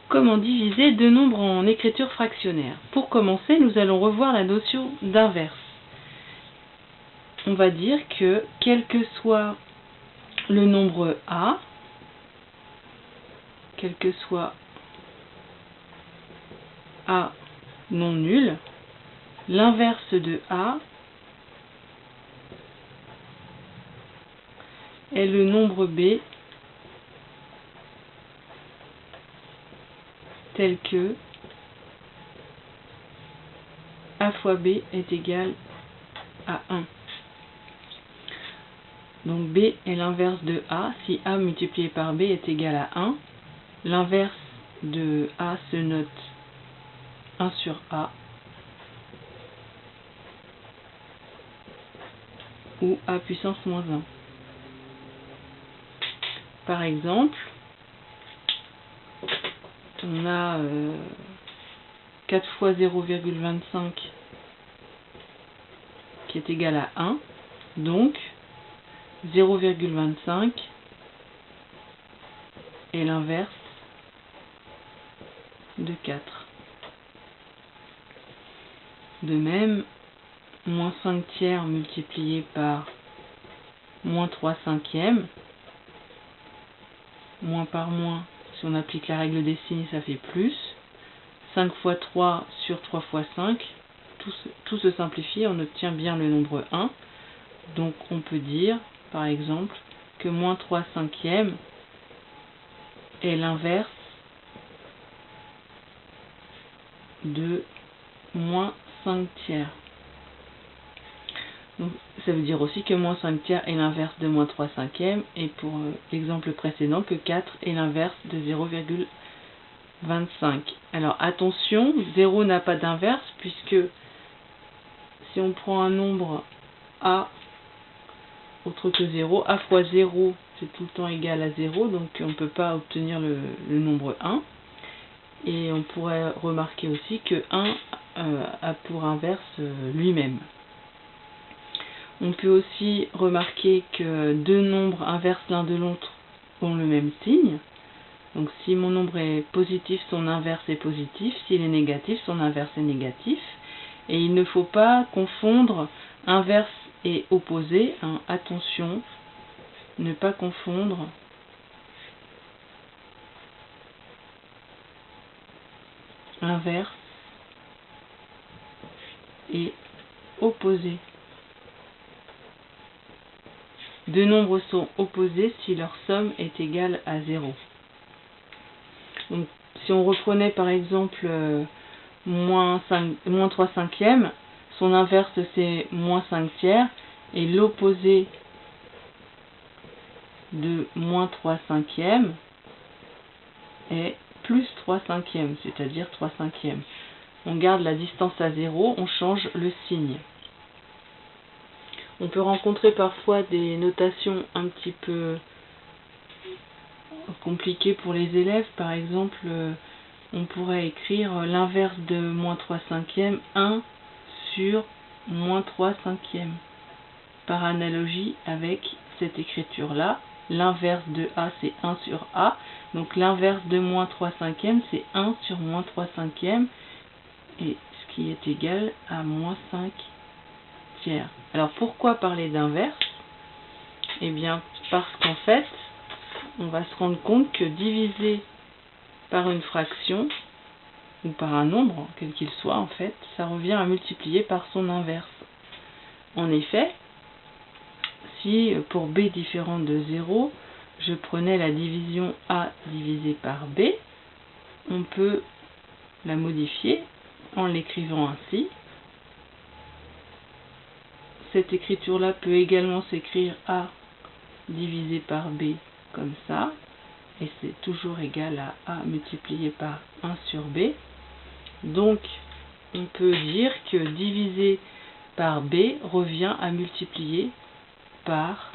Comment diviser deux nombres en écriture fractionnaire? Pour commencer, nous allons revoir la notion d'inverse. On va dire que quel que soit le nombre A, quel que soit A non nul, l'inverse de A est le nombre B tel que A fois B est égal à 1. Donc B est l'inverse de A. Si A multiplié par B est égal à 1, l'inverse de A se note 1 sur A ou A puissance moins 1. Par exemple, on a 4 fois 0,25 qui est égal à 1, donc 0,25 est l'inverse de 4. De même, moins 5 tiers multiplié par moins 3 cinquièmes, moins par moins, si on applique la règle des signes, ça fait plus. 5 fois 3 sur 3 fois 5, tout se simplifie, on obtient bien le nombre 1. Donc on peut dire, par exemple, que moins 3 cinquièmes est l'inverse de moins 5 tiers. Donc, ça veut dire aussi que moins 5 tiers est l'inverse de moins 3 cinquièmes, et pour l'exemple précédent, que 4 est l'inverse de 0,25. Alors attention, 0 n'a pas d'inverse, puisque si on prend un nombre A autre que 0, A fois 0, c'est tout le temps égal à 0, donc on ne peut pas obtenir le nombre 1. Et on pourrait remarquer aussi que 1 a pour inverse lui-même. On peut aussi remarquer que deux nombres inverses l'un de l'autre ont le même signe. Donc si mon nombre est positif, son inverse est positif. S'il est négatif, son inverse est négatif. Et il ne faut pas confondre inverse et opposé. Hein. Attention, ne pas confondre inverse et opposé. Deux nombres sont opposés si leur somme est égale à 0. Donc, si on reprenait par exemple moins 3 cinquièmes, son inverse c'est moins 5 tiers, et l'opposé de moins 3 cinquièmes est plus 3 cinquièmes, c'est-à-dire 3 cinquièmes. On garde la distance à 0, on change le signe. On peut rencontrer parfois des notations un petit peu compliquées pour les élèves. Par exemple, on pourrait écrire l'inverse de moins 3 cinquièmes, 1 sur moins 3 cinquièmes. Par analogie avec cette écriture-là, l'inverse de A c'est 1 sur A. Donc l'inverse de moins 3 cinquièmes c'est 1 sur moins 3 cinquièmes. Et ce qui est égal à moins 5 tiers. Alors pourquoi parler d'inverse? Eh bien parce qu'en fait, on va se rendre compte que diviser par une fraction, ou par un nombre, quel qu'il soit en fait, ça revient à multiplier par son inverse. En effet, si pour b différent de 0, je prenais la division a divisé par b, on peut la modifier en l'écrivant ainsi. Cette écriture-là peut également s'écrire a divisé par b comme ça, et c'est toujours égal à a multiplié par 1 sur b. Donc, on peut dire que diviser par b revient à multiplier par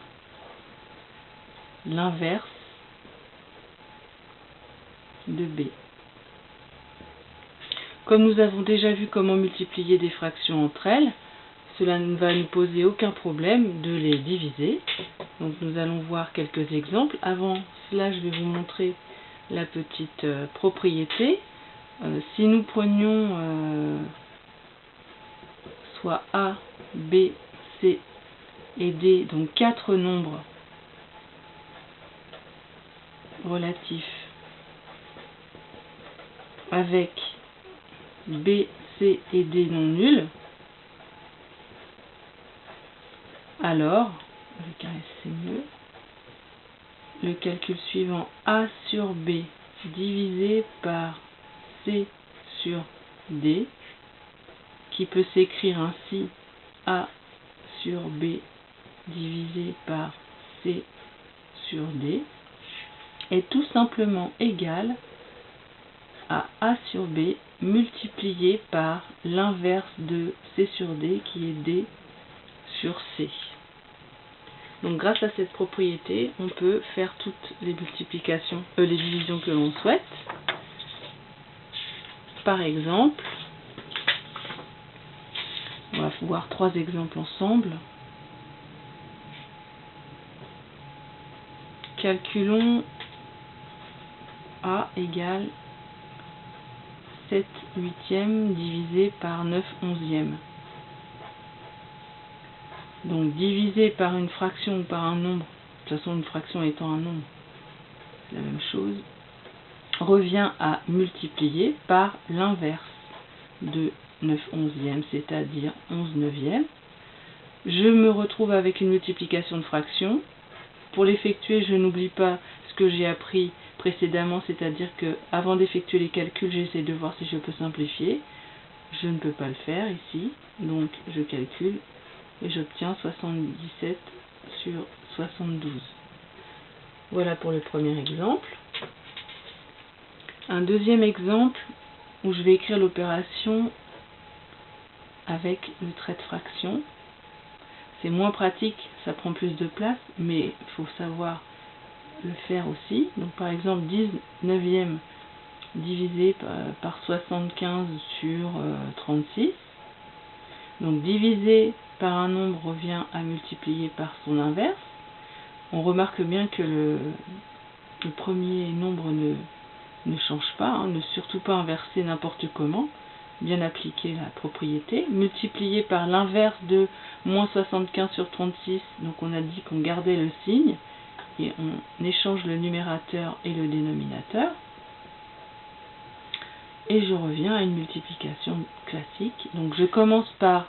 l'inverse de b. Comme nous avons déjà vu comment multiplier des fractions entre elles, cela ne va nous poser aucun problème de les diviser. Donc nous allons voir quelques exemples. Avant cela, je vais vous montrer la petite propriété. Si nous prenions soit A, B, C et D, donc 4 nombres relatifs avec B, C et D non nuls, alors, avec un S c'est mieux, le calcul suivant, A sur B divisé par C sur D, qui peut s'écrire ainsi, A sur B divisé par C sur D, est tout simplement égal à A sur B multiplié par l'inverse de C sur D, qui est D sur C. Donc grâce à cette propriété, on peut faire toutes les multiplications, les divisions que l'on souhaite. Par exemple, on va voir 3 exemples ensemble. Calculons A égale 7 huitièmes divisé par 9 onzièmes. Donc divisé par une fraction ou par un nombre, de toute façon une fraction étant un nombre, c'est la même chose, revient à multiplier par l'inverse de 9 onzièmes, c'est-à-dire 11 neuvièmes. Je me retrouve avec une multiplication de fractions. Pour l'effectuer, je n'oublie pas ce que j'ai appris précédemment, c'est-à-dire que avant d'effectuer les calculs, j'essaie de voir si je peux simplifier. Je ne peux pas le faire ici, donc je calcule et j'obtiens 77 sur 72. Voilà pour le premier exemple. Un deuxième exemple où je vais écrire l'opération avec le trait de fraction. C'est moins pratique, ça prend plus de place, mais il faut savoir le faire aussi. Donc par exemple 19e divisé par 75 sur 36. Donc diviser par un nombre revient à multiplier par son inverse. On remarque bien que le premier nombre ne change pas, hein, ne surtout pas inverser n'importe comment, bien appliquer la propriété. Multiplier par l'inverse de moins 75 sur 36, donc on a dit qu'on gardait le signe, et on échange le numérateur et le dénominateur. Et je reviens à une multiplication classique. Donc je commence par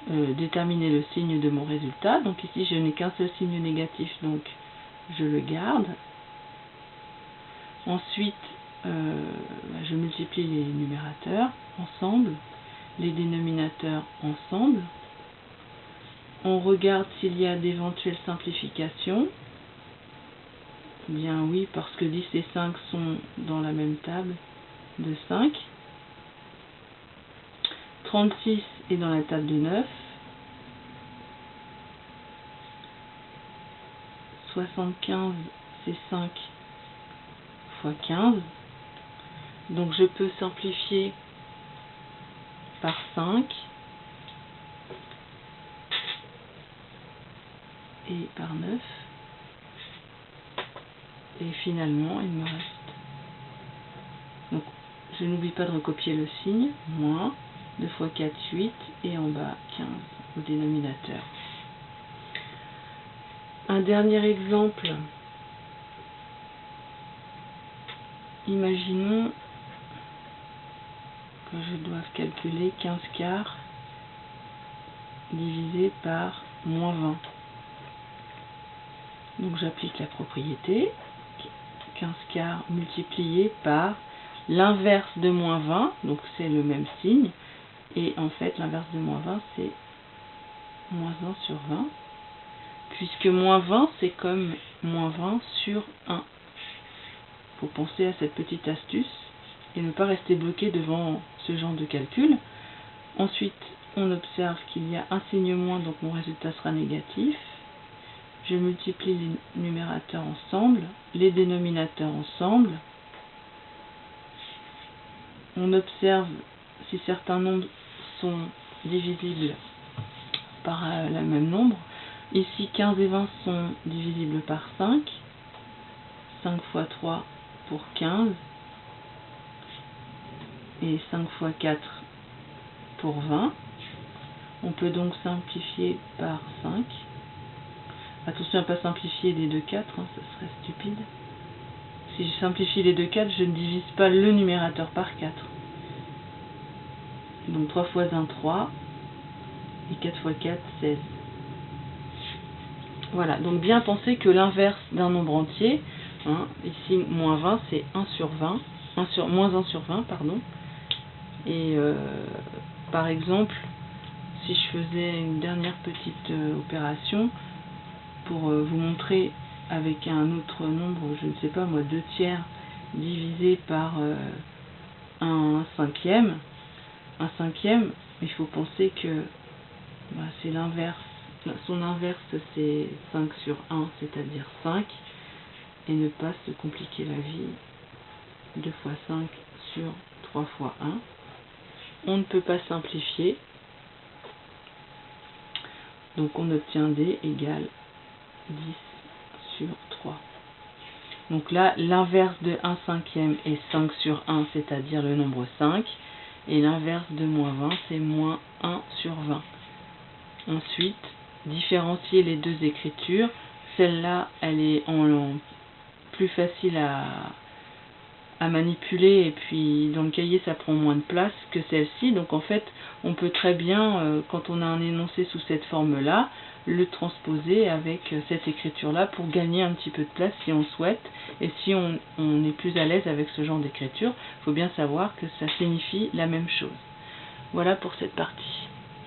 déterminer le signe de mon résultat. Donc ici je n'ai qu'un seul signe négatif, donc je le garde. Ensuite je multiplie les numérateurs ensemble, les dénominateurs ensemble. On regarde s'il y a d'éventuelles simplifications. Bien oui, parce que 10 et 5 sont dans la même table de 5. 36 est dans la table de 9. 75, c'est 5 fois 15. Donc je peux simplifier par 5 et par 9. Et finalement, il me reste... Donc je n'oublie pas de recopier le signe, moins 2 fois 4, 8, et en bas 15 au dénominateur. Un dernier exemple. Imaginons que je doive calculer 15 quarts divisé par moins 20. Donc j'applique la propriété. 15 quarts multiplié par l'inverse de moins 20, donc c'est le même signe. Et en fait, l'inverse de moins 20, c'est moins 1 sur 20. Puisque moins 20, c'est comme moins 20 sur 1. Il faut penser à cette petite astuce et ne pas rester bloqué devant ce genre de calcul. Ensuite, on observe qu'il y a un signe moins, donc mon résultat sera négatif. Je multiplie les numérateurs ensemble, les dénominateurs ensemble. On observe si certains nombres sont divisibles par le même nombre. Ici, 15 et 20 sont divisibles par 5. 5 fois 3, pour 15. Et 5 fois 4 pour 20. On peut donc simplifier par 5. Attention à ne pas simplifier les 2 4, hein, ça serait stupide. Si je simplifie les 2 4, je ne divise pas le numérateur par 4. Donc 3 fois 1, 3. Et 4 fois 4, 16. Voilà, donc bien penser que l'inverse d'un nombre entier, hein, ici moins 20, c'est 1 sur 20, moins 1 sur 20, pardon. Et par exemple, si je faisais une dernière petite opération, pour vous montrer avec un autre nombre, je ne sais pas moi, 2 tiers divisé par un cinquième, il faut penser que c'est l'inverse. Son inverse, c'est 5 sur 1, c'est-à-dire 5, et ne pas se compliquer la vie. 2 fois 5 sur 3 fois 1. On ne peut pas simplifier, donc on obtient D égale 10 sur 3. Donc là, l'inverse de 1 cinquième est 5 sur 1, c'est-à-dire le nombre 5, et l'inverse de moins 20, c'est moins 1 sur 20. Ensuite, différencier les deux écritures. Celle-là, elle est plus facile à manipuler, et puis dans le cahier, ça prend moins de place que celle-ci. Donc en fait, on peut très bien, quand on a un énoncé sous cette forme-là, le transposer avec cette écriture-là pour gagner un petit peu de place si on souhaite. Et si on est plus à l'aise avec ce genre d'écriture, il faut bien savoir que ça signifie la même chose. Voilà pour cette partie.